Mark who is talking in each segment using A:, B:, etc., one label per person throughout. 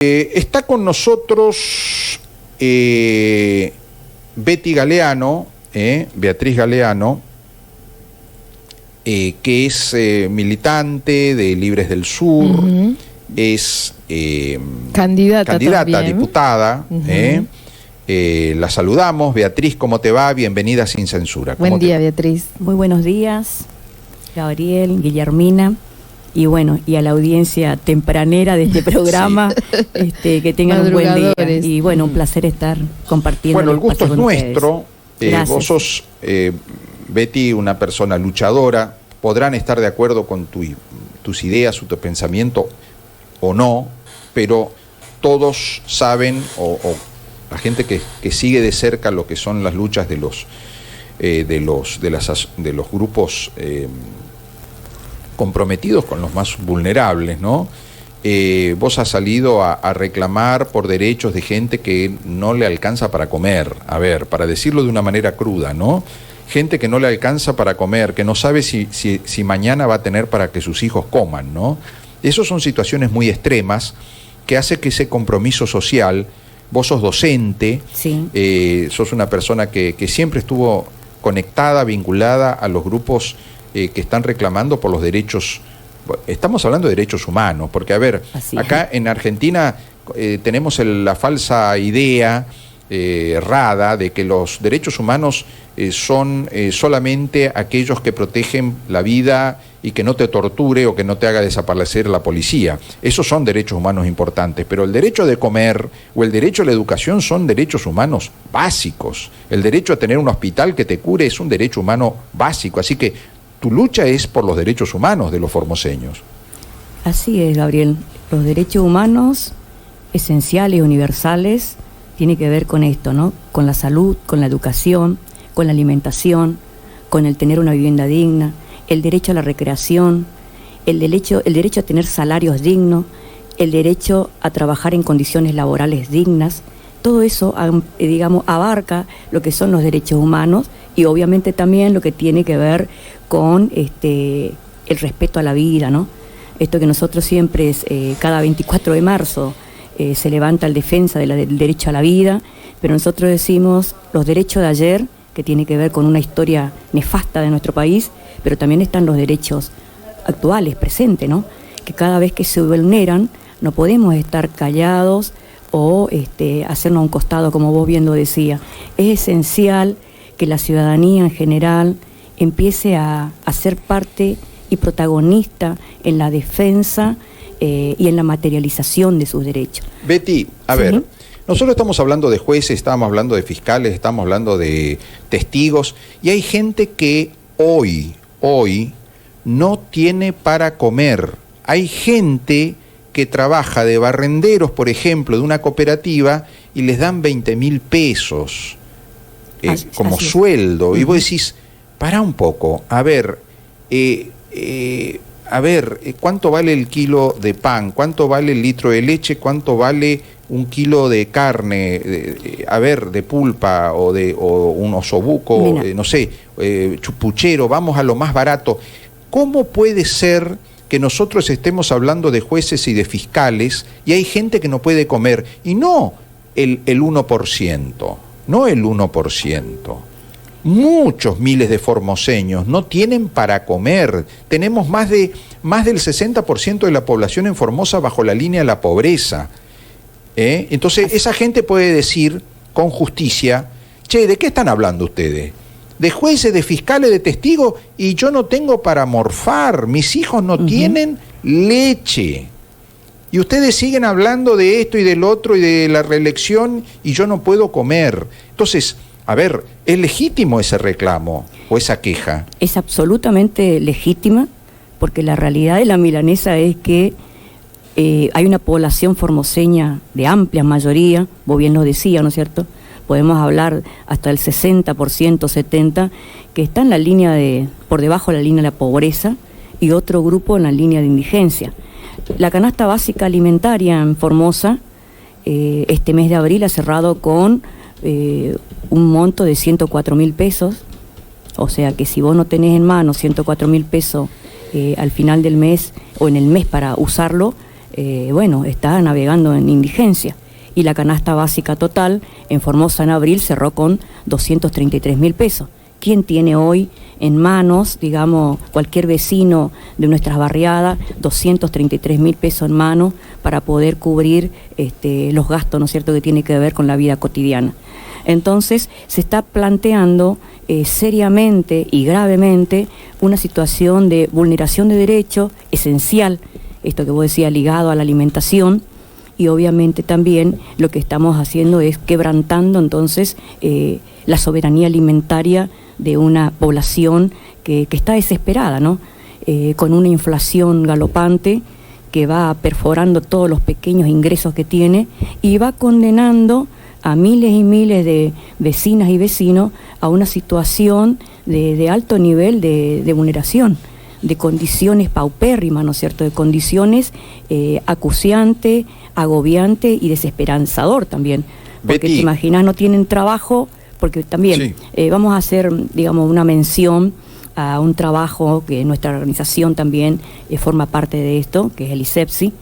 A: Está con nosotros Betty Galeano, Beatriz Galeano, que es militante de Libres del Sur, es candidata a diputada. La saludamos. Beatriz, ¿cómo te va? Bienvenida a Sin Censura.
B: Buen día, Beatriz.
C: Muy buenos días, Gabriel, Guillermina. Y bueno, y a la audiencia tempranera de este programa, sí. Que tengan un buen día. Y bueno, un placer estar compartiendo.
A: Bueno, el gusto es nuestro. Vos sos, Betty, una persona luchadora. Podrán estar de acuerdo con tus ideas, tu pensamiento o no, pero todos saben, o la gente que sigue de cerca lo que son las luchas de los grupos comprometidos con los más vulnerables, ¿no? Vos has salido a reclamar por derechos de gente que no le alcanza para comer, a ver, para decirlo de una manera cruda, ¿no? Gente que no le alcanza para comer, que no sabe si mañana va a tener para que sus hijos coman, ¿no? Esas son situaciones muy extremas que hace que ese compromiso social, vos sos docente, sí. Sos una persona que siempre estuvo conectada, vinculada a los grupos que están reclamando por los derechos. Estamos hablando de derechos humanos, porque a ver, acá en Argentina tenemos la falsa idea errada de que los derechos humanos son solamente aquellos que protegen la vida y que no te torture o que no te haga desaparecer la policía. Esos son derechos humanos importantes, pero el derecho de comer o el derecho a la educación son derechos humanos básicos. El derecho a tener un hospital que te cure es un derecho humano básico, así que tu lucha es por los derechos humanos de los formoseños.
C: Así es, Gabriel. Los derechos humanos esenciales, universales, tiene que ver con esto, ¿no? Con la salud, con la educación, con la alimentación, con el tener una vivienda digna, el derecho a la recreación, el derecho a tener salarios dignos, el derecho a trabajar en condiciones laborales dignas. Todo eso, digamos, abarca lo que son los derechos humanos y obviamente también lo que tiene que ver con el respeto a la vida, ¿no? Esto que nosotros siempre, cada 24 de marzo, se levanta el defensa del derecho a la vida, pero nosotros decimos los derechos de ayer, que tiene que ver con una historia nefasta de nuestro país, pero también están los derechos actuales, presentes, ¿no? Que cada vez que se vulneran, no podemos estar callados o hacernos a un costado, como vos bien lo decías. Es esencial que la ciudadanía en general empiece a ser parte y protagonista en la defensa y en la materialización de sus derechos.
A: Betty, a ver, nosotros estamos hablando de jueces, estamos hablando de fiscales, estamos hablando de testigos, y hay gente que hoy no tiene para comer. Hay gente que trabaja de barrenderos, por ejemplo, de una cooperativa, y les dan 20.000 pesos como sueldo. Y vos decís, pará un poco, a ver, ¿cuánto vale el kilo de pan? ¿Cuánto vale el litro de leche? ¿Cuánto vale un kilo de carne, de pulpa o un osobuco, no sé, chupuchero? Vamos a lo más barato. ¿Cómo puede ser que nosotros estemos hablando de jueces y de fiscales y hay gente que no puede comer? Y no el 1%, no el 1%. Muchos miles de formoseños no tienen para comer. Tenemos más del 60% de la población en Formosa bajo la línea de la pobreza. Entonces esa gente puede decir con justicia, che, ¿de qué están hablando ustedes? De jueces, de fiscales, de testigos, y yo no tengo para morfar, mis hijos no tienen leche. Y ustedes siguen hablando de esto y del otro y de la reelección y yo no puedo comer. Entonces, a ver, ¿es legítimo ese reclamo o esa queja?
C: Es absolutamente legítima, porque la realidad de la milanesa es que hay una población formoseña de amplia mayoría, vos bien lo decías, ¿no es cierto? Podemos hablar hasta el 60%, 70%, que está en la línea por debajo de la línea de la pobreza y otro grupo en la línea de indigencia. La canasta básica alimentaria en Formosa, este mes de abril ha cerrado con un monto de 104.000 pesos, o sea que si vos no tenés en mano 104.000 pesos al final del mes o en el mes para usarlo, bueno, está navegando en indigencia. Y la canasta básica total en Formosa en abril cerró con 233.000 pesos. ¿Quién tiene hoy en manos, digamos, cualquier vecino de nuestras barriadas, 233.000 pesos en mano para poder cubrir los gastos, ¿no es cierto?, que tiene que ver con la vida cotidiana? Entonces, se está planteando seriamente y gravemente una situación de vulneración de derechos esencial, esto que vos decías, ligado a la alimentación, y obviamente también lo que estamos haciendo es quebrantando entonces la soberanía alimentaria de una población que está desesperada, ¿no? Con una inflación galopante que va perforando todos los pequeños ingresos que tiene y va condenando a miles y miles de vecinas y vecinos a una situación de alto nivel de vulneración, de condiciones paupérrimas, ¿no es cierto?, de condiciones acuciantes, agobiante y desesperanzador también, porque
A: Betty,
C: te imaginas, no tienen trabajo, porque también
A: sí.
C: vamos a hacer, digamos, una mención a un trabajo que nuestra organización también forma parte de esto, que es el ISEPSI,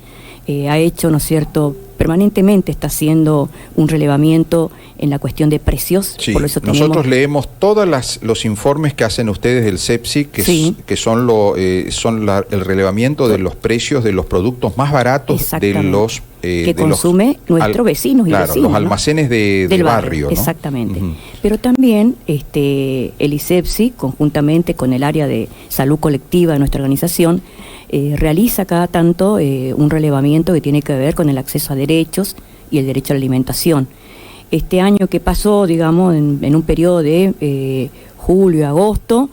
C: ha hecho, ¿no es cierto?, permanentemente está haciendo un relevamiento en la cuestión de precios.
A: Sí,
C: por eso
A: nosotros leemos todos los informes que hacen ustedes del CEPSI, que son el relevamiento de los precios de los productos más baratos de los
C: que consume nuestros vecinos y
A: claro,
C: vecinos,
A: los almacenes del barrio, ¿no?
C: Exactamente. Pero también el ISEPSI, conjuntamente con el área de salud colectiva de nuestra organización, realiza cada tanto un relevamiento que tiene que ver con el acceso a derechos y el derecho a la alimentación. Este año que pasó, digamos, en un periodo de julio y agosto,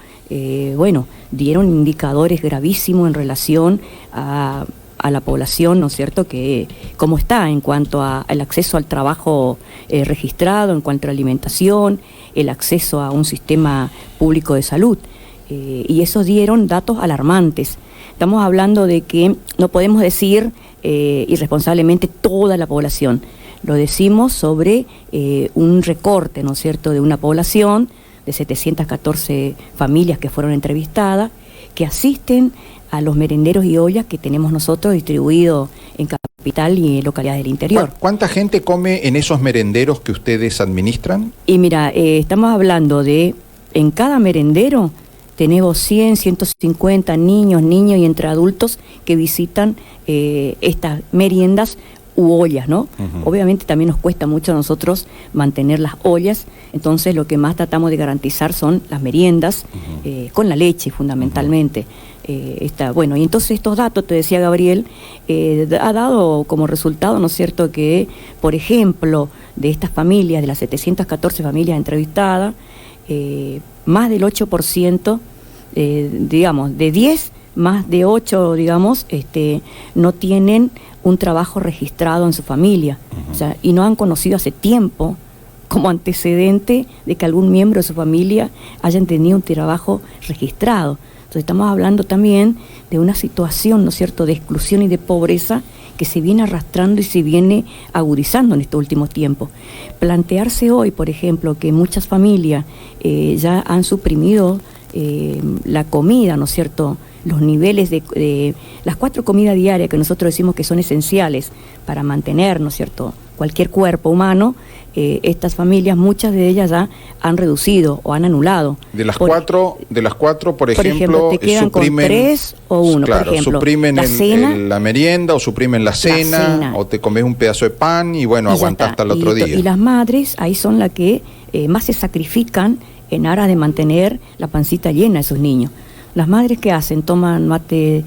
C: bueno, dieron indicadores gravísimos en relación a la población, ¿no es cierto?, que cómo está en cuanto al acceso al trabajo registrado, en cuanto a la alimentación, el acceso a un sistema público de salud. Y esos dieron datos alarmantes. Estamos hablando de que no podemos decir irresponsablemente toda la población. Lo decimos sobre un recorte, ¿no es cierto?, de una población de 714 familias que fueron entrevistadas, que asisten a los merenderos y ollas que tenemos nosotros distribuidos en capital y en localidades del interior.
A: ¿Cuánta gente come en esos merenderos que ustedes administran?
C: Y mira, estamos hablando de, en cada merendero tenemos 100, 150 niños y entre adultos que visitan estas meriendas u ollas, ¿no? Obviamente también nos cuesta mucho a nosotros mantener las ollas, entonces lo que más tratamos de garantizar son las meriendas, con la leche fundamentalmente. Bueno, y entonces estos datos, te decía Gabriel, ha dado como resultado, ¿no es cierto?, que, por ejemplo, de estas familias, de las 714 familias entrevistadas, más del 8%, digamos, de 10, más de 8, digamos, no tienen un trabajo registrado en su familia, o sea, y no han conocido hace tiempo como antecedente de que algún miembro de su familia hayan tenido un trabajo registrado. Entonces estamos hablando también de una situación, ¿no es cierto?, de exclusión y de pobreza que se viene arrastrando y se viene agudizando en estos últimos tiempos. Plantearse hoy, por ejemplo, que muchas familias ya han suprimido la comida, ¿no es cierto?, los niveles de las 4 comidas diarias que nosotros decimos que son esenciales para mantener, ¿no es cierto?, cualquier cuerpo humano, estas familias, muchas de ellas ya han reducido o han anulado.
A: De las cuatro, por ejemplo,
C: te quedan
A: suprimen,
C: con 3 o 1,
A: claro,
C: por ejemplo,
A: suprimen la merienda o suprimen la cena, o te comes un pedazo de pan y bueno, aguantás hasta el otro día. Y
C: las madres ahí son las que más se sacrifican en aras de mantener la pancita llena de sus niños. Las madres, ¿qué hacen? Toman mate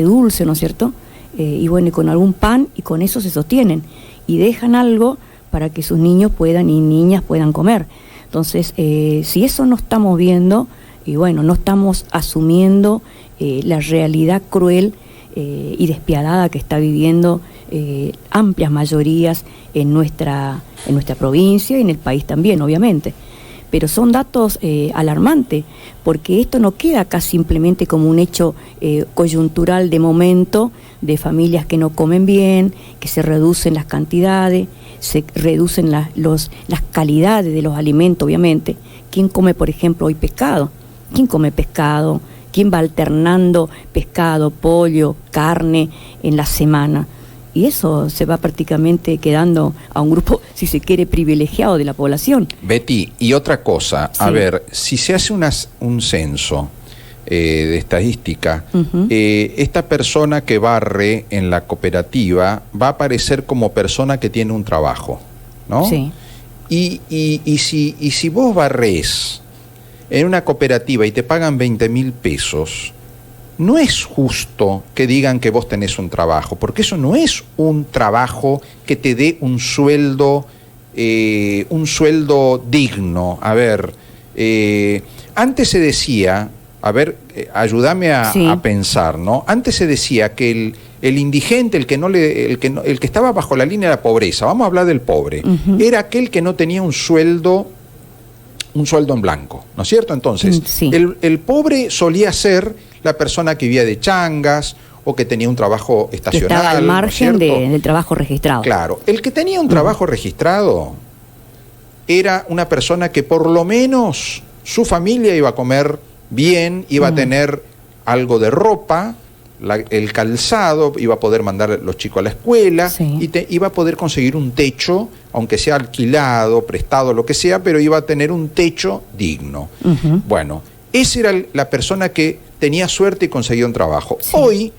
C: dulce, ¿no es cierto? Y bueno, y con algún pan, y con eso se sostienen. Y dejan algo para que sus niños puedan y niñas puedan comer. Entonces, si eso no estamos viendo, y bueno, no estamos asumiendo la realidad cruel y despiadada que está viviendo amplias mayorías en nuestra provincia y en el país también, obviamente. Pero son datos alarmantes, porque esto no queda acá simplemente como un hecho coyuntural de momento, de familias que no comen bien, que se reducen las cantidades, se reducen las calidades de los alimentos, obviamente. ¿Quién come, por ejemplo, hoy pescado? ¿Quién come pescado? ¿Quién va alternando pescado, pollo, carne en la semana? y eso se va prácticamente quedando a un grupo, si se quiere, privilegiado de la población.
A: Betty, y otra cosa,
C: Sí.
A: a ver, si se hace un censo de estadística, esta persona que barre en la cooperativa va a aparecer como persona que tiene un trabajo, ¿no?
C: Sí.
A: Y si vos barrés en una cooperativa y te pagan 20.000 pesos, no es justo que digan que vos tenés un trabajo, porque eso no es un trabajo que te dé un sueldo digno. A ver, antes se decía, a ver, ayúdame a pensar, ¿no? Antes se decía que el indigente, el que estaba bajo la línea de la pobreza, vamos a hablar del pobre, era aquel que no tenía un sueldo en blanco, ¿no es cierto? Entonces,
C: sí.
A: el pobre solía ser la persona que vivía de changas o que tenía un trabajo estacional.
C: Que estaba al margen
A: ¿no es cierto?
C: del trabajo registrado.
A: Claro, el que tenía un trabajo registrado era una persona que por lo menos su familia iba a comer bien, iba a tener algo de ropa, el calzado, iba a poder mandar a los chicos a la escuela, y iba a poder conseguir un techo, aunque sea alquilado, prestado, lo que sea, pero iba a tener un techo digno. Bueno, esa era la persona que tenía suerte y conseguía un trabajo. Sí. Hoy,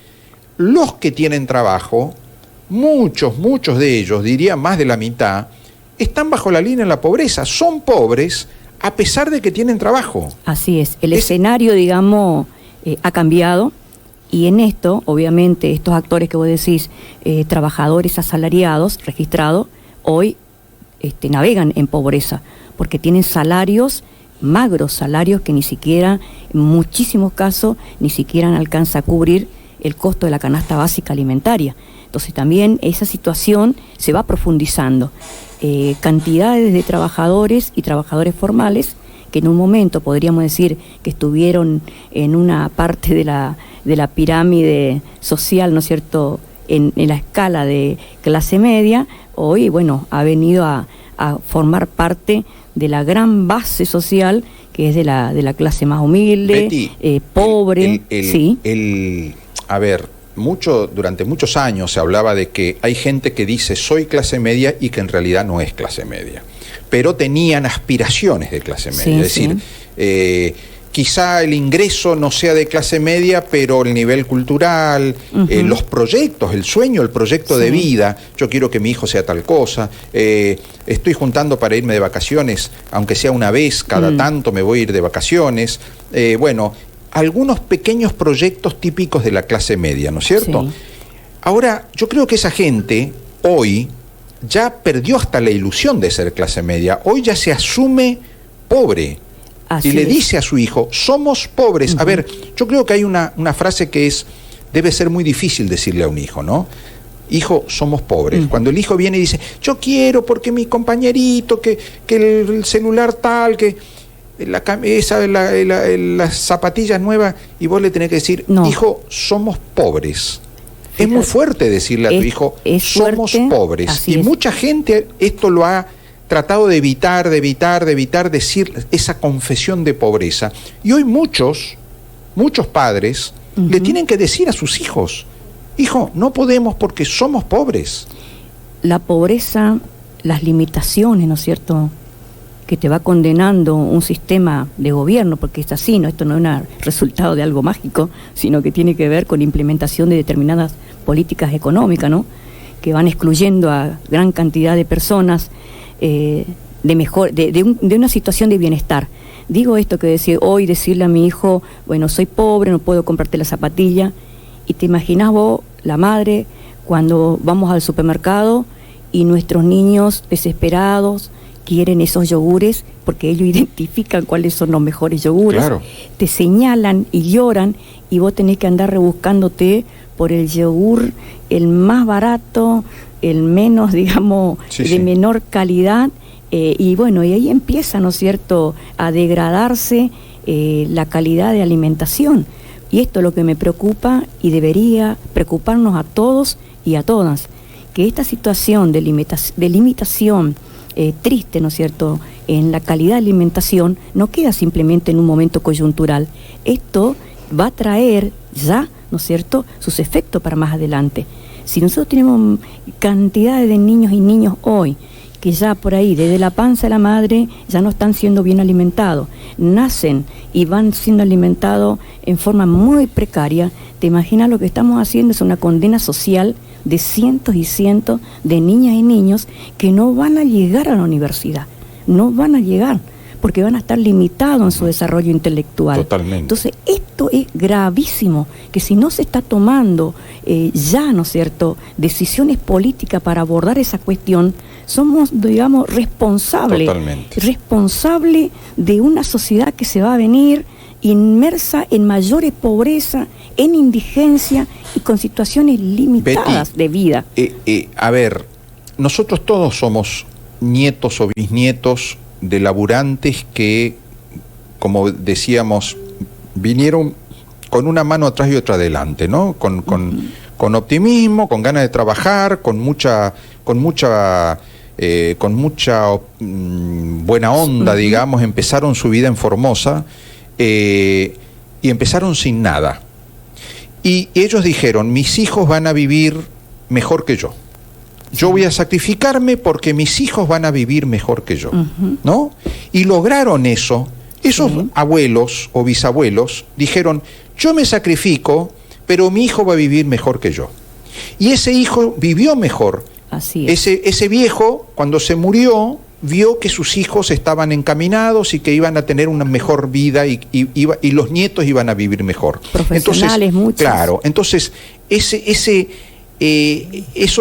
A: los que tienen trabajo, muchos de ellos, diría más de la mitad, están bajo la línea de la pobreza, son pobres a pesar de que tienen trabajo.
C: Así es, el escenario, digamos, ha cambiado. Y en esto, obviamente, estos actores que vos decís, trabajadores asalariados, registrados, hoy navegan en pobreza, porque tienen salarios magros, salarios que ni siquiera, en muchísimos casos, ni siquiera alcanza a cubrir el costo de la canasta básica alimentaria. Entonces también esa situación se va profundizando. Cantidades de trabajadores y trabajadores formales que en un momento podríamos decir que estuvieron en una parte de la pirámide social, ¿no es cierto?, en la escala de clase media, hoy, bueno, ha venido a formar parte de la gran base social que es de la clase más humilde, Betty, pobre.
A: A ver, durante muchos años se hablaba de que hay gente que dice soy clase media y que en realidad no es clase media, pero tenían aspiraciones de clase media, es decir, quizá el ingreso no sea de clase media, pero el nivel cultural, los proyectos, el sueño, el proyecto de vida, yo quiero que mi hijo sea tal cosa, estoy juntando para irme de vacaciones, aunque sea una vez cada tanto me voy a ir de vacaciones, bueno, algunos pequeños proyectos típicos de la clase media, ¿no es cierto? Sí. Ahora, yo creo que esa gente hoy ya perdió hasta la ilusión de ser clase media, hoy ya se asume pobre. Así y le dice a su hijo, somos pobres. A ver, yo creo que hay una frase que debe ser muy difícil decirle a un hijo, ¿no? Hijo, somos pobres. Cuando el hijo viene y dice, yo quiero porque mi compañerito, que el celular tal, que las zapatillas nuevas, y vos le tenés que decir, no. Hijo, somos pobres. Fíjate, es muy fuerte decirle a tu hijo, somos pobres. Y mucha gente esto lo ha tratado de evitar decir esa confesión de pobreza. Y hoy muchos padres le tienen que decir a sus hijos, hijo, no podemos porque somos pobres.
C: La pobreza, las limitaciones, ¿no es cierto?, que te va condenando un sistema de gobierno, porque es así, ¿no? Esto no es un resultado de algo mágico, sino que tiene que ver con la implementación de determinadas políticas económicas, ¿no?, que van excluyendo a gran cantidad de personas de una situación de bienestar. Digo esto que decirle a mi hijo, bueno, soy pobre, no puedo comprarte la zapatilla, y te imaginás vos, la madre, cuando vamos al supermercado y nuestros niños desesperados quieren esos yogures porque ellos identifican cuáles son los mejores yogures, claro. Te señalan y lloran y vos tenés que andar rebuscándote por el yogur, el más barato, el menos, digamos, de menor calidad, y bueno, y ahí empieza, ¿no es cierto?, a degradarse la calidad de alimentación. Y esto es lo que me preocupa y debería preocuparnos a todos y a todas, que esta situación de limitación triste, ¿no es cierto?, en la calidad de alimentación no queda simplemente en un momento coyuntural. Esto va a traer ya, ¿no es cierto?, sus efectos para más adelante. Si nosotros tenemos cantidades de niños y niños hoy que ya por ahí, desde la panza de la madre, ya no están siendo bien alimentados, nacen y van siendo alimentados en forma muy precaria, te imaginas lo que estamos haciendo es una condena social de cientos y cientos de niñas y niños que no van a llegar a la universidad, no van a llegar, porque van a estar limitados en su desarrollo intelectual.
A: Totalmente.
C: Entonces, esto es gravísimo, que si no se está tomando ya, ¿no es cierto?, decisiones políticas para abordar esa cuestión, somos, digamos, responsables de una sociedad que se va a venir inmersa en mayores pobreza, en indigencia y con situaciones limitadas, Betty, de vida.
A: A ver, nosotros todos somos nietos o bisnietos de laburantes que, como decíamos, vinieron con una mano atrás y otra adelante, ¿no? Con optimismo, con ganas de trabajar, con mucha buena onda, digamos, empezaron su vida en Formosa y empezaron sin nada. Y ellos dijeron, mis hijos van a vivir mejor que yo. Yo voy a sacrificarme porque mis hijos van a vivir mejor que yo, ¿no? Y lograron eso. Esos abuelos o bisabuelos dijeron, yo me sacrifico, pero mi hijo va a vivir mejor que yo. Y ese hijo vivió mejor.
C: Así es.
A: Ese viejo, cuando se murió, vio que sus hijos estaban encaminados y que iban a tener una mejor vida y los nietos iban a vivir mejor.
C: Profesionales, entonces, muchos.
A: Claro, entonces eso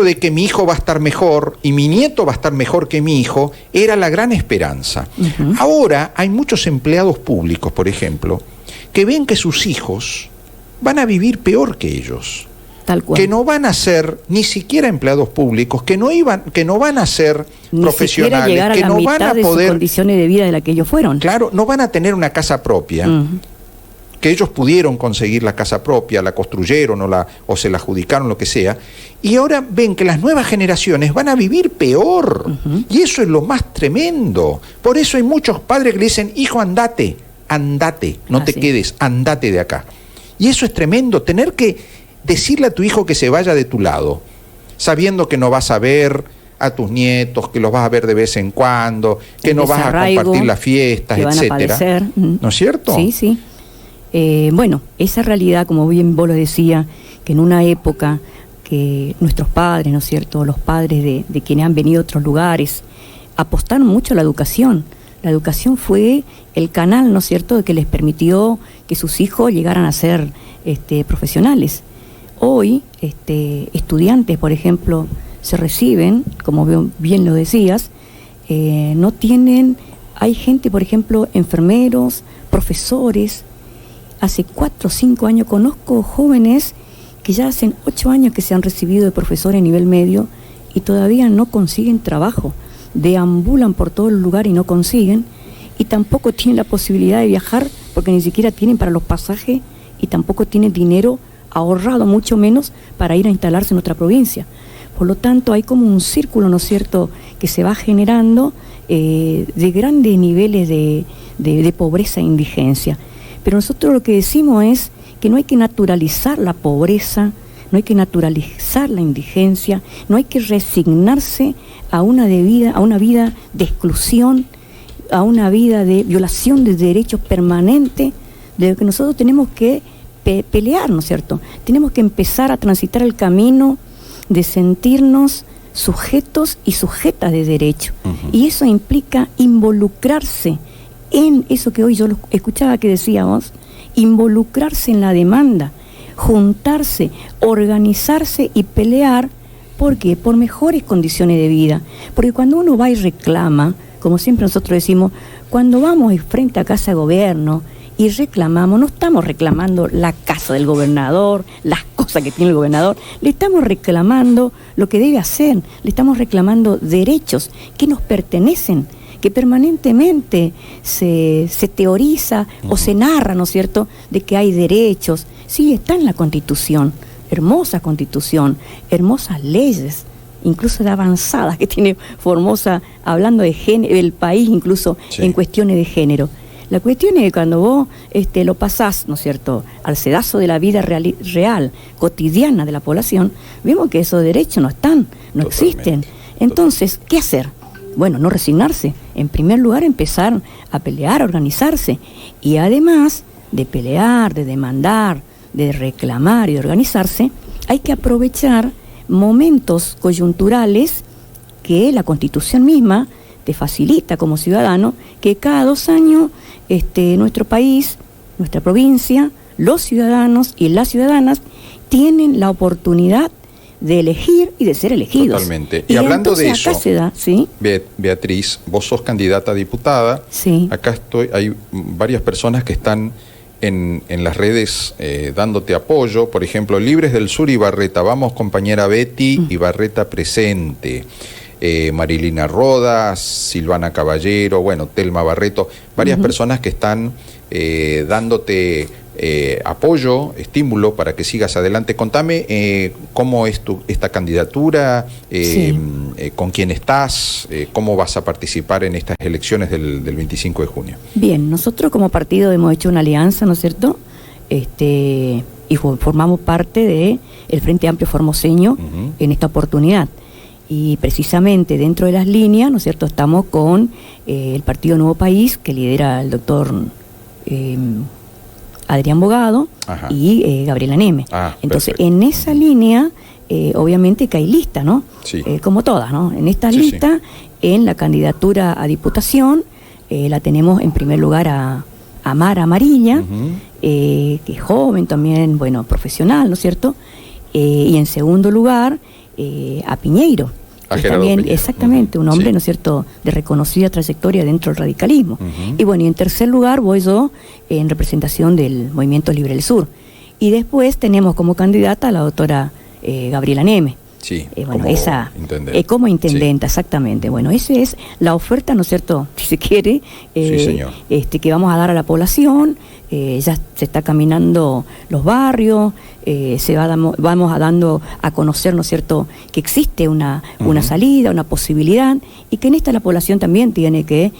A: de que mi hijo va a estar mejor y mi nieto va a estar mejor que mi hijo era la gran esperanza. Ahora hay muchos empleados públicos, por ejemplo, que ven que sus hijos van a vivir peor que ellos.
C: Tal cual.
A: Que no van a ser ni siquiera empleados públicos, que no van a ser
C: ni
A: profesionales,
C: llegar a
A: que
C: la
A: no
C: mitad
A: van a
C: de
A: poder,
C: sus condiciones de vida de la que ellos fueron.
A: Claro, no van a tener una casa propia. Que ellos pudieron conseguir la casa propia, la construyeron o se la adjudicaron, lo que sea, y ahora ven que las nuevas generaciones van a vivir peor, y eso es lo más tremendo. Por eso hay muchos padres que le dicen, hijo, andate, no te quedes, andate de acá. Y eso es tremendo, tener que decirle a tu hijo que se vaya de tu lado, sabiendo que no vas a ver a tus nietos, que los vas a ver de vez en cuando, que no vas a compartir las fiestas, etcétera. ¿No es cierto?
C: Sí, sí. Bueno, esa realidad, como bien vos lo decías, que en una época que nuestros padres, ¿no es cierto?, los padres de quienes han venido a otros lugares, apostaron mucho a la educación. La educación fue el canal, ¿no es cierto?, que les permitió que sus hijos llegaran a ser profesionales. Hoy, estudiantes, por ejemplo, se reciben, como bien lo decías, no tienen, hay gente, por ejemplo, enfermeros, profesores. Hace 4 o 5 años conozco jóvenes que ya hacen 8 años que se han recibido de profesores a nivel medio y todavía no consiguen trabajo. Deambulan por todo el lugar y no consiguen, y tampoco tienen la posibilidad de viajar porque ni siquiera tienen para los pasajes y tampoco tienen dinero ahorrado, mucho menos para ir a instalarse en otra provincia. Por lo tanto, hay como un círculo, ¿no es cierto?, que se va generando de grandes niveles de pobreza e indigencia. Pero nosotros lo que decimos es que no hay que naturalizar la pobreza, no hay que naturalizar la indigencia, no hay que resignarse a una vida de exclusión, a una vida de violación de derechos permanente, de lo que nosotros tenemos que pelear, ¿no es cierto? Tenemos que empezar a transitar el camino de sentirnos sujetos y sujetas de derecho. Y eso implica involucrarse en eso que hoy yo lo escuchaba que decíamos, involucrarse en la demanda, juntarse, organizarse y pelear. ¿Por qué? Por mejores condiciones de vida. Porque cuando uno va y reclama, como siempre nosotros decimos, cuando vamos frente a Casa de Gobierno y reclamamos, no estamos reclamando la casa del gobernador, las cosas que tiene el gobernador, le estamos reclamando lo que debe hacer, le estamos reclamando derechos que nos pertenecen, que permanentemente se teoriza o se narra, ¿no es cierto?, de que hay derechos. Sí, está en la Constitución, hermosa hermosas leyes, incluso de avanzadas que tiene Formosa, hablando de género, del país incluso en cuestiones de género. La cuestión es que cuando vos lo pasás, ¿no es cierto?, al sedazo de la vida real, cotidiana de la población, vemos que esos derechos no están, no existen. Entonces, ¿qué hacer? Bueno, no resignarse. En primer lugar, empezar a pelear, a organizarse. Y además de pelear, de demandar, de reclamar y de organizarse, hay que aprovechar momentos coyunturales que la Constitución misma te facilita como ciudadano, que cada 2 años nuestro país, nuestra provincia, los ciudadanos y las ciudadanas tienen la oportunidad de elegir y de ser elegidos.
A: Totalmente. Y hablando de eso,
C: se da, ¿sí?
A: Beatriz, vos sos candidata a diputada.
C: Sí.
A: Acá hay varias personas que están en las redes dándote apoyo. Por ejemplo, Libres del Sur Ibarreta. Vamos, compañera Betty, Ibarreta presente. Marilina Rodas, Silvana Caballero, bueno, Telma Barreto, varias personas que están dándote apoyo, estímulo para que sigas adelante. Contame cómo es esta candidatura, con quién estás, cómo vas a participar en estas elecciones del 25 de junio.
C: Bien, nosotros como partido hemos hecho una alianza, ¿no es cierto?, y formamos parte del Frente Amplio Formoseño en esta oportunidad. Y precisamente dentro de las líneas, ¿no es cierto?, estamos con el Partido Nuevo País, que lidera el doctor Adrián Bogado y Gabriela Neme. Entonces, perfecto. En esa línea, obviamente que hay lista, ¿no? Sí. Como todas, ¿no? En esta lista, en la candidatura a diputación, la tenemos en primer lugar a Mara Amarilla, que es joven también, bueno, profesional, ¿no es cierto? Y en segundo lugar, a Piñeiro. También, Piñeiro. Exactamente, un hombre, ¿no es cierto?, de reconocida trayectoria dentro del radicalismo. Y bueno, y en tercer lugar voy yo en representación del Movimiento Libre del Sur. Y después tenemos como candidata a la doctora Gabriela Neme.
A: Sí,
C: bueno, como intendenta, exactamente. Bueno, esa es la oferta, ¿no es cierto?, si se quiere, señor. Que vamos a dar a la población. Ya se está caminando los barrios, vamos dando a conocer, ¿no es cierto?, que existe una salida, una posibilidad, y que en esta la población también tiene que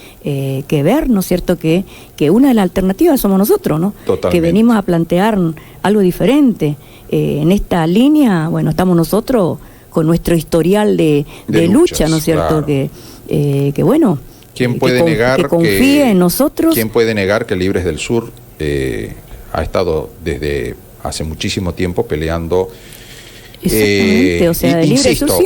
C: ver, ¿no es cierto?, que una de las alternativas somos nosotros, ¿no? Totalmente. Que venimos a plantear algo diferente. En esta línea, bueno, estamos nosotros con nuestro historial de lucha, ¿no es cierto?, claro. que bueno,
A: ¿quién puede negar
C: que confíe en nosotros?
A: ¿Quién puede negar que Libres del Sur ha estado desde hace muchísimo tiempo peleando?
C: Exactamente, o sea,
A: insisto,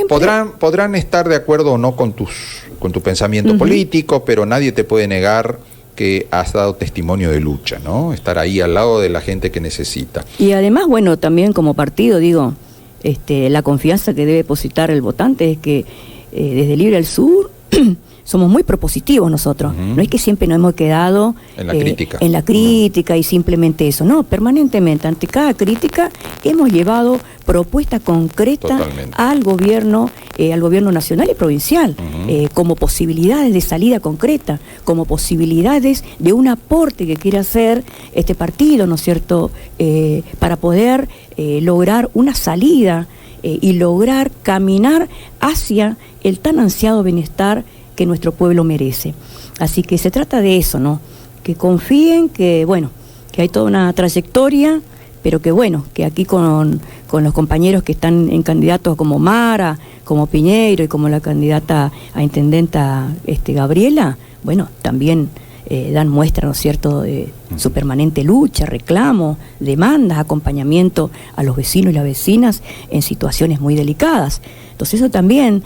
A: podrán estar de acuerdo o no con tu pensamiento político, pero nadie te puede negar que has dado testimonio de lucha, ¿no? Estar ahí al lado de la gente que necesita.
C: Y además, bueno, también como partido, digo, la confianza que debe depositar el votante es que desde Libre del Sur somos muy propositivos nosotros. No es que siempre nos hemos quedado
A: en crítica.
C: En la crítica y simplemente eso. No, permanentemente, ante cada crítica, hemos llevado propuestas concretas al gobierno nacional y provincial, como posibilidades de salida concreta, como posibilidades de un aporte que quiere hacer este partido, ¿no es cierto?, para poder lograr una salida y lograr caminar hacia el tan ansiado bienestar que nuestro pueblo merece. Así que se trata de eso, ¿no? Que confíen, que bueno, que hay toda una trayectoria, pero que bueno, que aquí con los compañeros que están en candidatos como Mara, como Piñeiro y como la candidata a intendenta Gabriela, bueno, también dan muestra, ¿no es cierto?, de su permanente lucha, reclamo, demandas, acompañamiento a los vecinos y las vecinas en situaciones muy delicadas. Entonces eso también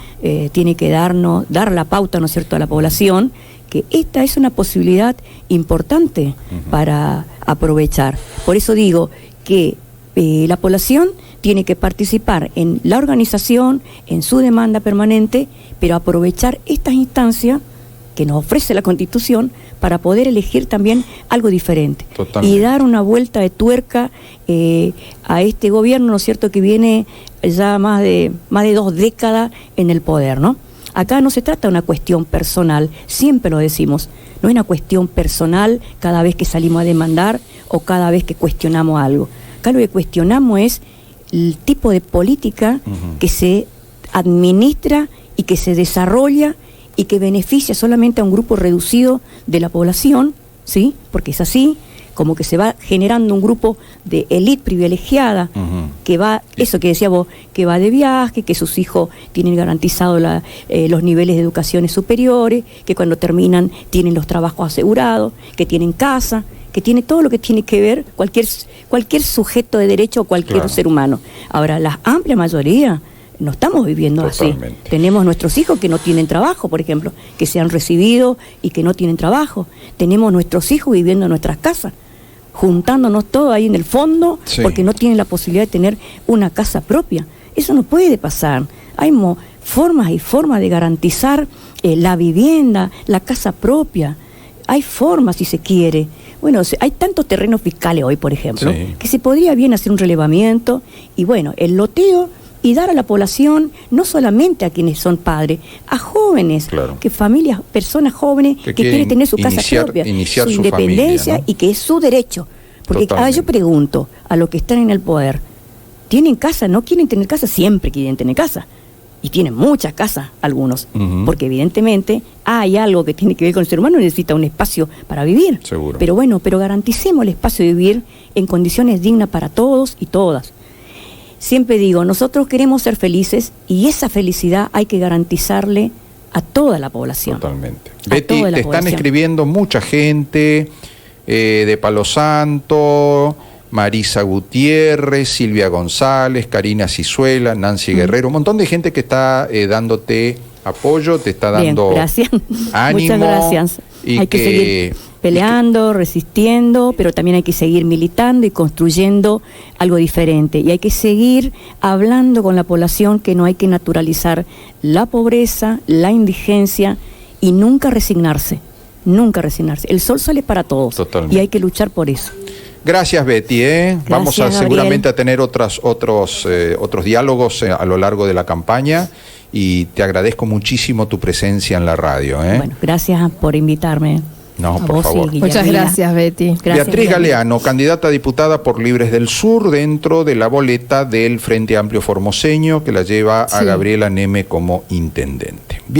C: tiene que dar la pauta, ¿no es cierto?, a la población, que esta es una posibilidad importante para aprovechar. Por eso digo que la población tiene que participar en la organización, en su demanda permanente, pero aprovechar estas instancias que nos ofrece la Constitución para poder elegir también algo diferente. Totalmente. Y dar una vuelta de tuerca a este gobierno, ¿no es cierto?, que viene ya más de 2 décadas en el poder, ¿no? Acá no se trata de una cuestión personal, siempre lo decimos, no es una cuestión personal cada vez que salimos a demandar o cada vez que cuestionamos algo. Acá lo que cuestionamos es el tipo de política que se administra y que se desarrolla y que beneficia solamente a un grupo reducido de la población, ¿sí? Porque es así, como que se va generando un grupo de élite privilegiada, que va, eso que decía vos, que va de viaje, que sus hijos tienen garantizado los niveles de educaciones superiores, que cuando terminan tienen los trabajos asegurados, que tienen casa, que tiene todo lo que tiene que ver cualquier sujeto de derecho o cualquier ser humano. Ahora, la amplia mayoría no estamos viviendo
A: Totalmente.
C: así. Tenemos nuestros hijos que no tienen trabajo, por ejemplo, que se han recibido y que no tienen trabajo. Tenemos nuestros hijos viviendo en nuestras casas, juntándonos todos ahí en el fondo, porque no tienen la posibilidad de tener una casa propia. Eso no puede pasar. Hay formas y formas de garantizar la vivienda, la casa propia. Hay formas, si se quiere. Bueno, hay tantos terrenos fiscales hoy, por ejemplo, que se podría bien hacer un relevamiento y, bueno, el loteo y dar a la población, no solamente a quienes son padres, a jóvenes, que familias, personas jóvenes que quieren tener su casa propia, su independencia, familia, ¿no? Y que es su derecho. Porque yo pregunto a los que están en el poder, ¿tienen casa? ¿No quieren tener casa? Siempre quieren tener casa. Y tienen muchas casas, algunos, porque evidentemente hay algo que tiene que ver con el ser humano, necesita un espacio para vivir.
A: Seguro.
C: Pero bueno, garanticemos el espacio de vivir en condiciones dignas para todos y todas. Siempre digo, nosotros queremos ser felices y esa felicidad hay que garantizarle a toda la población.
A: Totalmente. Betty, te están escribiendo mucha gente de Palo Santo, Marisa Gutiérrez, Silvia González, Karina Cizuela, Nancy Guerrero, un montón de gente que está dándote apoyo, te está dando ánimo.
C: Muchas gracias. Hay que seguir peleando, resistiendo, pero también hay que seguir militando y construyendo algo diferente. Y hay que seguir hablando con la población que no hay que naturalizar la pobreza, la indigencia y nunca resignarse. Nunca resignarse. El sol sale para todos. Totalmente. Y hay que luchar por eso.
A: Gracias, Betty. Vamos seguramente a tener otros diálogos a lo largo de la campaña y te agradezco muchísimo tu presencia en la radio.
C: Bueno, gracias por invitarme.
A: No, por favor.
B: Muchas gracias, Betty.
A: Gracias, Beatriz Galeano, candidata a diputada por Libres del Sur, dentro de la boleta del Frente Amplio Formoseño, que la lleva a Gabriela Neme como intendente. Bien.